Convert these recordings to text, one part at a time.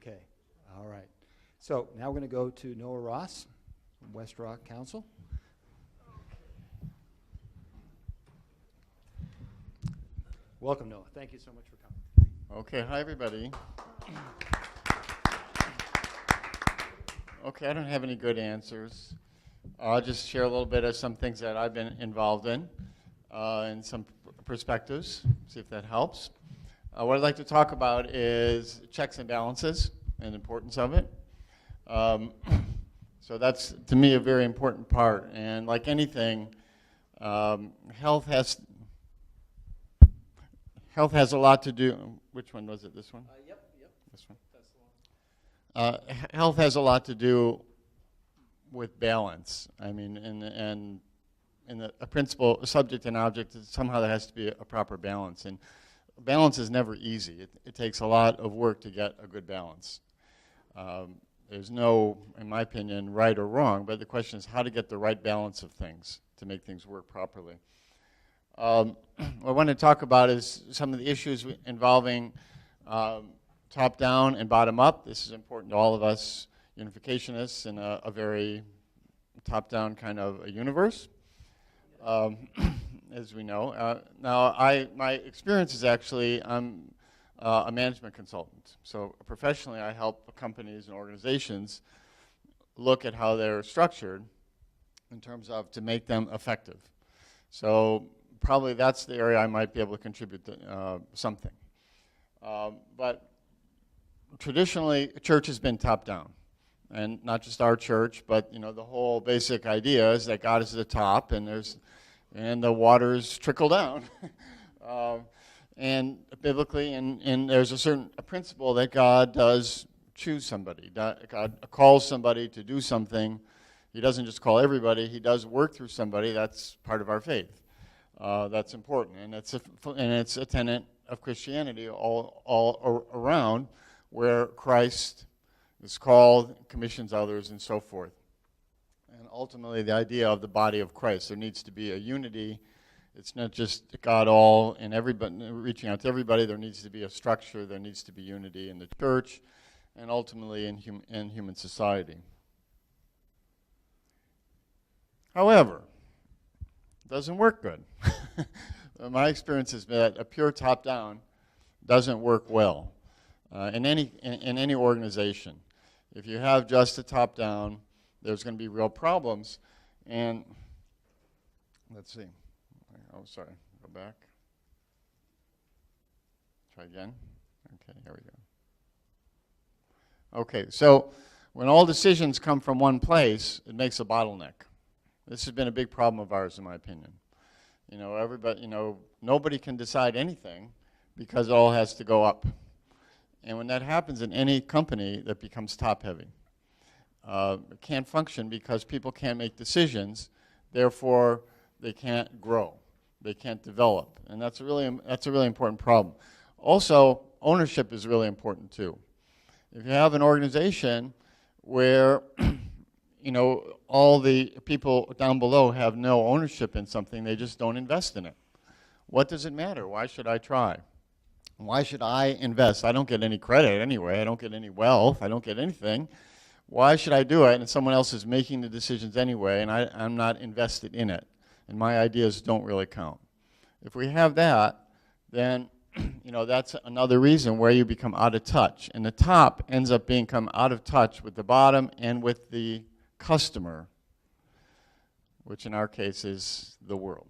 Okay, all right. So now we're going to go to Noah Ross from West Rock Council. Welcome, Noah. Thank you so much for coming. Okay, hi everybody. Okay, I don't have any good answers. I'll just share a little bit of some things that I've been involved in and some perspectives, see if that helps. What I'd like to talk about is checks and balances and the importance of it. So that's, to me, a very important part. And like anything, health has a lot to do. Which one was it? This one? Yep. This one. That's the one. Health has a lot to do with balance. I mean, and a principle, a subject and object, somehow there has to be a proper balance. And balance is never easy. It takes a lot of work to get a good balance. There's no, in my opinion, right or wrong, but the question is how to get the right balance of things to make things work properly. What I want to talk about is some of the issues involving top-down and bottom-up. This is important to all of us unificationists in a very top-down kind of a universe, as we know. Now, my experience is actually I'm a management consultant. So professionally, I help companies and organizations look at how they're structured in terms of to make them effective. So probably that's the area I might be able to contribute to something. But traditionally, church has been top-down. And not just our church, but the whole basic idea is that God is at the top and the waters trickle down. And biblically, and there's a principle that God does choose somebody. God calls somebody to do something. He doesn't just call everybody. He does work through somebody. That's part of our faith. That's important, and it's a tenet of Christianity all around, where Christ is called, commissions others, and so forth. And ultimately, the idea of the body of Christ, there needs to be a unity. It's not just God all and everybody reaching out to everybody. There needs to be a structure. There needs to be unity in the church, and ultimately in human society. However, it doesn't work good. My experience has been that a pure top-down doesn't work well in any organization. If you have just a top-down, there's going to be real problems. And let's see. Oh, sorry. Go back. Try again. Okay, here we go. Okay, so when all decisions come from one place, it makes a bottleneck. This has been a big problem of ours, in my opinion. Everybody, nobody can decide anything because it all has to go up. And when that happens in any company, that becomes top-heavy. It can't function because people can't make decisions. Therefore, they can't grow. They can't develop. And that's a really important problem. Also, ownership is really important, too. If you have an organization where all the people down below have no ownership in something, they just don't invest in it. What does it matter? Why should I try? Why should I invest? I don't get any credit anyway. I don't get any wealth. I don't get anything. Why should I do it? And someone else is making the decisions anyway, and I'm not invested in it. And my ideas don't really count. If we have that, then that's another reason where you become out of touch. And the top ends up become out of touch with the bottom and with the customer, which in our case is the world.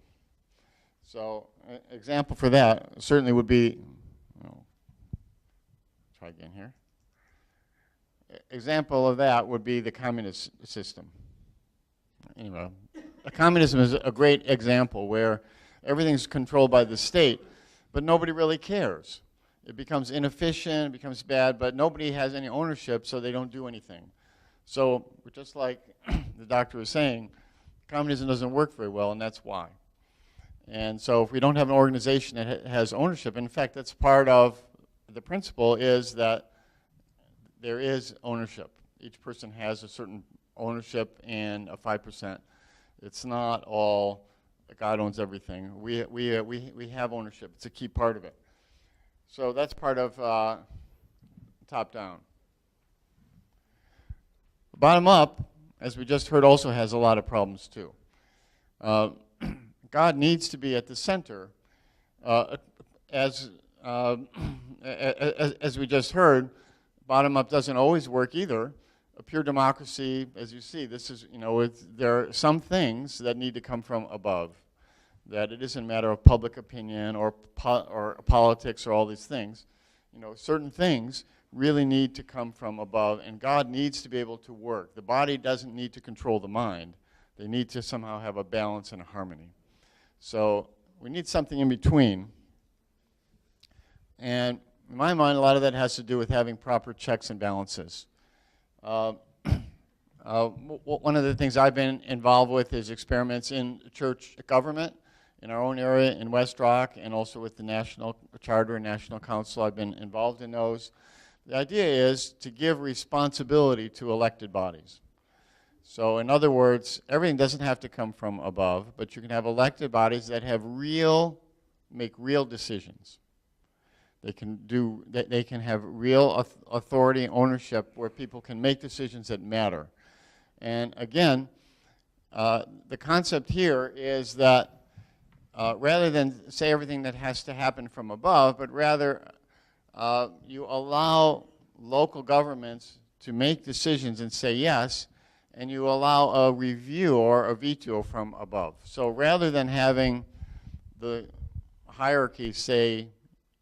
So an example for that certainly would be, try again here. Example of that would be the communist system. Anyway, communism is a great example where everything's controlled by the state, but nobody really cares. It becomes inefficient, it becomes bad, but nobody has any ownership, so they don't do anything. So just like the doctor was saying, communism doesn't work very well, and that's why. And so if we don't have an organization that has ownership, in fact, that's part of the principle is that there is ownership. Each person has a certain ownership and a 5%. It's not all God owns everything. We have ownership. It's a key part of it. So that's part of top-down. Bottom up, as we just heard, also has a lot of problems too. God needs to be at the center. As we just heard, bottom up doesn't always work either. A pure democracy, as you see, this is, there are some things that need to come from above. That it isn't a matter of public opinion or politics or all these things. Certain things really need to come from above, and God needs to be able to work. The body doesn't need to control the mind. They need to somehow have a balance and a harmony. So we need something in between. And in my mind, a lot of that has to do with having proper checks and balances. One of the things I've been involved with is experiments in church government in our own area in West Rock, and also with the National Charter and National Council. I've been involved in those. The idea is to give responsibility to elected bodies. So in other words, everything doesn't have to come from above, but you can have elected bodies that have make real decisions. They can have real authority, ownership, where people can make decisions that matter. And again, the concept here is that rather than say everything that has to happen from above, but rather you allow local governments to make decisions and say yes, and you allow a review or a veto from above. So rather than having the hierarchy say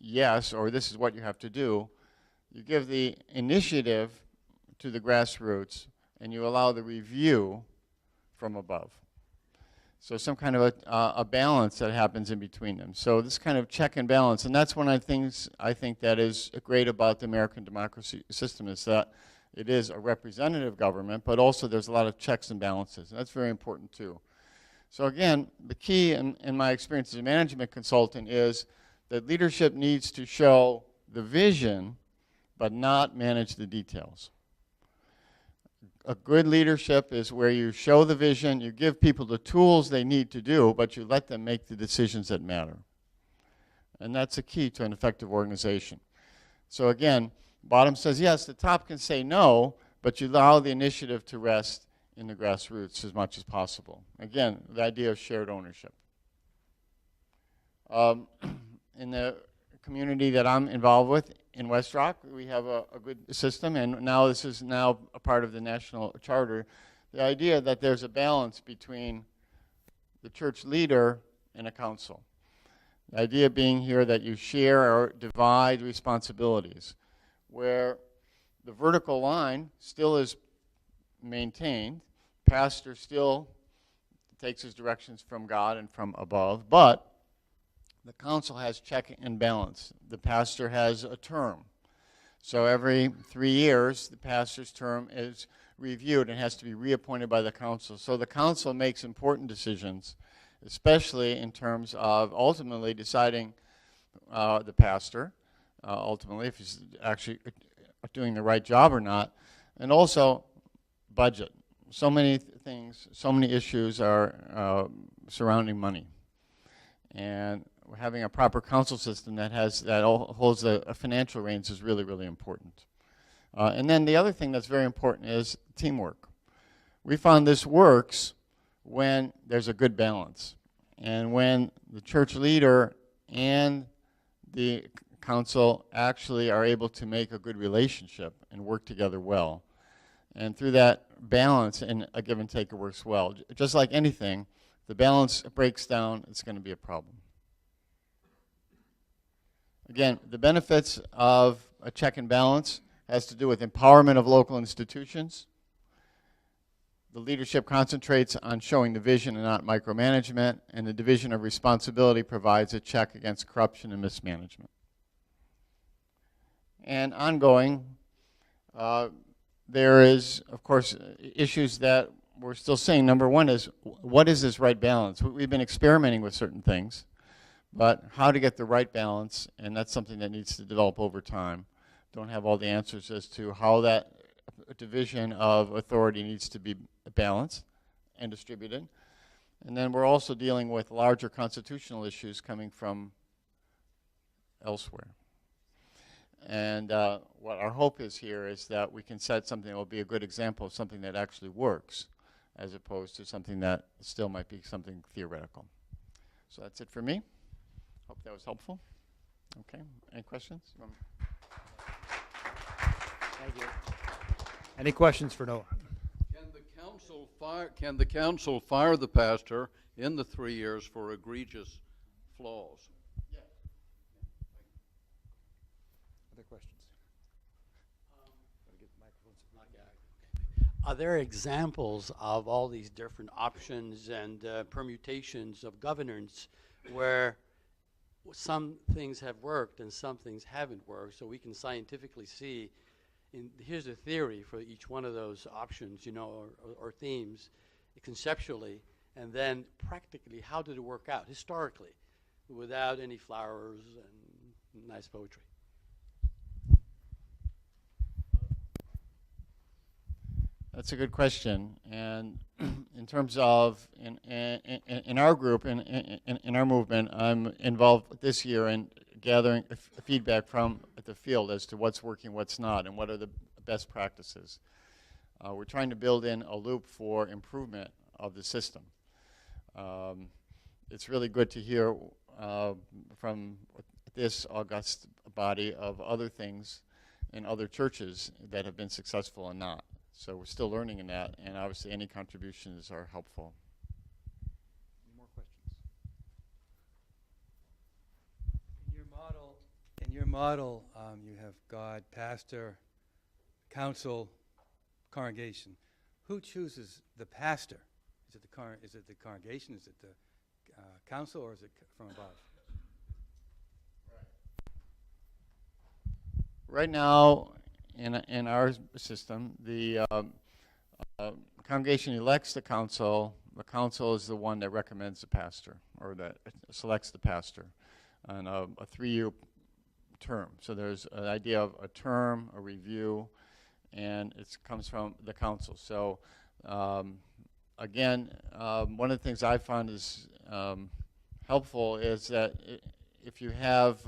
yes, or this is what you have to do, you give the initiative to the grassroots, and you allow the review from above. So some kind of a balance that happens in between them. So this kind of check and balance, and that's one of the things I think that is great about the American democracy system, is that it is a representative government, but also there's a lot of checks and balances, and that's very important too. So again, the key in my experience as a management consultant is that leadership needs to show the vision, but not manage the details. A good leadership is where you show the vision, you give people the tools they need to do, but you let them make the decisions that matter. And that's a key to an effective organization. So again, bottom says yes, the top can say no, but you allow the initiative to rest in the grassroots as much as possible. Again, the idea of shared ownership. In the community that I'm involved with in West Rock, we have a good system, and now this is now a part of the National Charter. The idea that there's a balance between the church leader and a council. The idea being here that you share or divide responsibilities, where the vertical line still is maintained, pastor still takes his directions from God and from above, but the council has check and balance. The pastor has a term. So every 3 years, the pastor's term is reviewed and has to be reappointed by the council. So the council makes important decisions, especially in terms of ultimately deciding the pastor, ultimately if he's actually doing the right job or not, and also budget. So many things, so many issues are surrounding money. And having a proper council system that holds a financial reins is really, really important. And then the other thing that's very important is teamwork. We found this works when there's a good balance, and when the church leader and the council actually are able to make a good relationship and work together well. And through that balance and a give and take, it works well. Just like anything, if the balance breaks down, it's going to be a problem. Again, the benefits of a check and balance has to do with empowerment of local institutions. The leadership concentrates on showing the vision and not micromanagement, and the division of responsibility provides a check against corruption and mismanagement. And ongoing, there is, of course, issues that we're still seeing. Number one is, what is this right balance? We've been experimenting with certain things, but how to get the right balance, and that's something that needs to develop over time. Don't have all the answers as to how that division of authority needs to be balanced and distributed. And then we're also dealing with larger constitutional issues coming from elsewhere. And what our hope is here is that we can set something that will be a good example of something that actually works, as opposed to something that still might be something theoretical. So that's it for me. Hope that was helpful. Okay, any questions? Thank you. Any questions for Noah? Can the council fire the pastor in the 3 years for egregious flaws? Yeah. Other questions? Are there examples of all these different options and permutations of governance where some things have worked and some things haven't worked, so we can scientifically see, here's a theory for each one of those options, you know, or themes, conceptually, and then practically, how did it work out historically, without any flowers and nice poetry? That's a good question. And in terms of in our group, in our movement, I'm involved this year in gathering feedback from the field as to what's working, what's not, and what are the best practices. We're trying to build in a loop for improvement of the system. It's really good to hear from this august body of other things in other churches that have been successful and not. So we're still learning in that, and obviously any contributions are helpful. Any more questions? In your model, you have God, pastor, council, congregation. Who chooses the pastor? Is it the congregation? Is it the council, or is it from above? Right now, in our system, the congregation elects the council. The council is the one that recommends the pastor, or that selects the pastor on a 3-year term. So there's an idea of a term, a review, and it comes from the council. So again, one of the things I found is helpful is that if you have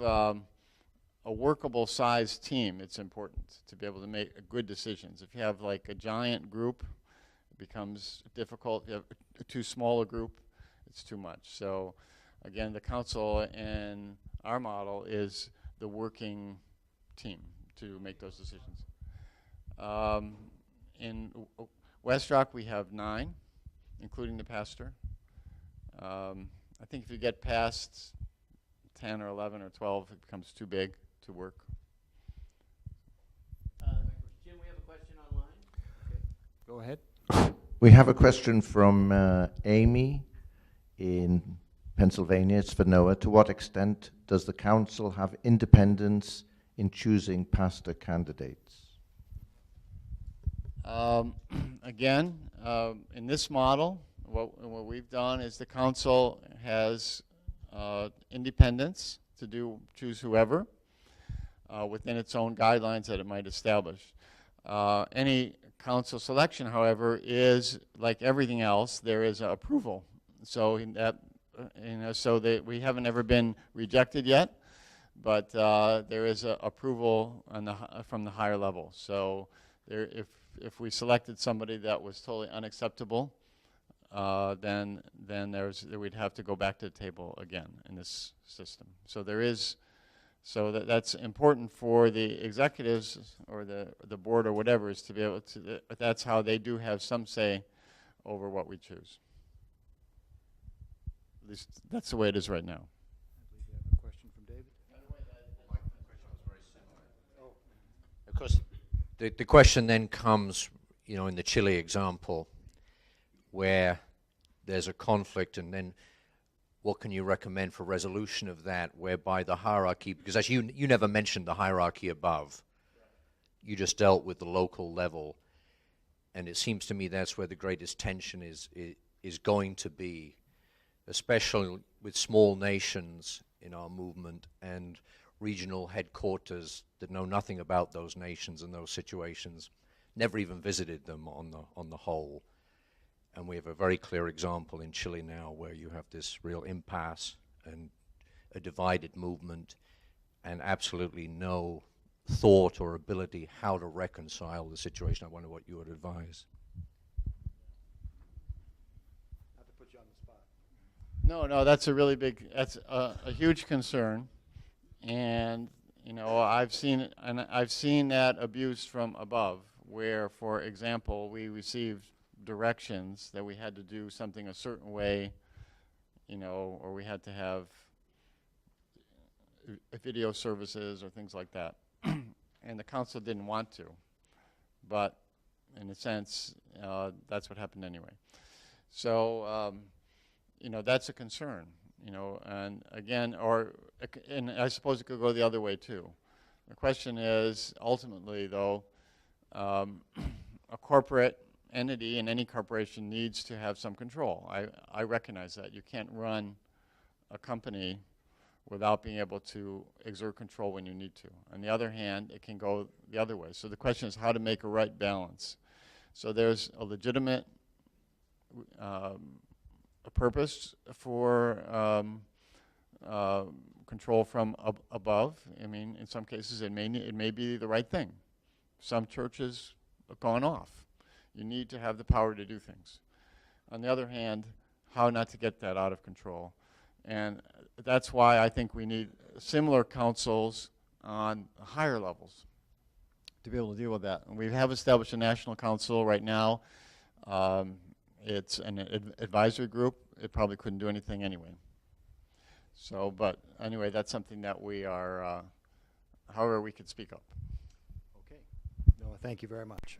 a workable sized team, it's important to be able to make good decisions. If you have like a giant group, it becomes difficult. If you have a too small a group, it's too much. So again, the council in our model is the working team to make those decisions. In West Rock, we have 9, including the pastor. I think if you get past 10 or 11 or 12, it becomes too big to work. Jim, we have a question online. Go ahead. We have a question from Amy in Pennsylvania. It's for Noah. To what extent does the council have independence in choosing pastor candidates? Again, in this model, what we've done is the council has independence to choose whoever within its own guidelines that it might establish. Any council selection, however, is like everything else. There is approval. So in that, so that we haven't ever been rejected yet, but there is approval on from the higher level. So if we selected somebody that was totally unacceptable, then we'd have to go back to the table again in this system. So that's important for the executives or the board or whatever, is to be able to, that's how they do have some say over what we choose. At least that's the way it is right now. I believe you have a question from David. Of course, the question then comes, you know, in the Chile example, where there's a conflict, and then what can you recommend for resolution of that, whereby the hierarchy, because as you never mentioned the hierarchy above, you just dealt with the local level, and it seems to me that's where the greatest tension is going to be, especially with small nations in our movement and regional headquarters that know nothing about those nations and those situations, never even visited them on the whole. And we have a very clear example in Chile now where you have this real impasse and a divided movement and absolutely no thought or ability how to reconcile the situation. I wonder what you would advise. Not to put you on the spot. No, that's a really big, that's a huge concern. And, you know, I've seen that abuse from above, where, for example, we received directions that we had to do something a certain way, you know, or we had to have video services or things like that. And the council didn't want to, but in a sense, that's what happened anyway. So, you know, that's a concern, you know, and again, and I suppose it could go the other way too. The question is, ultimately though, a corporate entity in any corporation needs to have some control. I recognize that. You can't run a company without being able to exert control when you need to. On the other hand, it can go the other way. So the question is how to make a right balance. So there's a legitimate a purpose for control from above. I mean, in some cases, it may be the right thing. Some churches have gone off. You need to have the power to do things. On the other hand, how not to get that out of control. And that's why I think we need similar councils on higher levels to be able to deal with that. And we have established a national council right now. It's an advisory group. It probably couldn't do anything anyway. So, but anyway, that's something that we are, however we could speak up. Okay. No, thank you very much.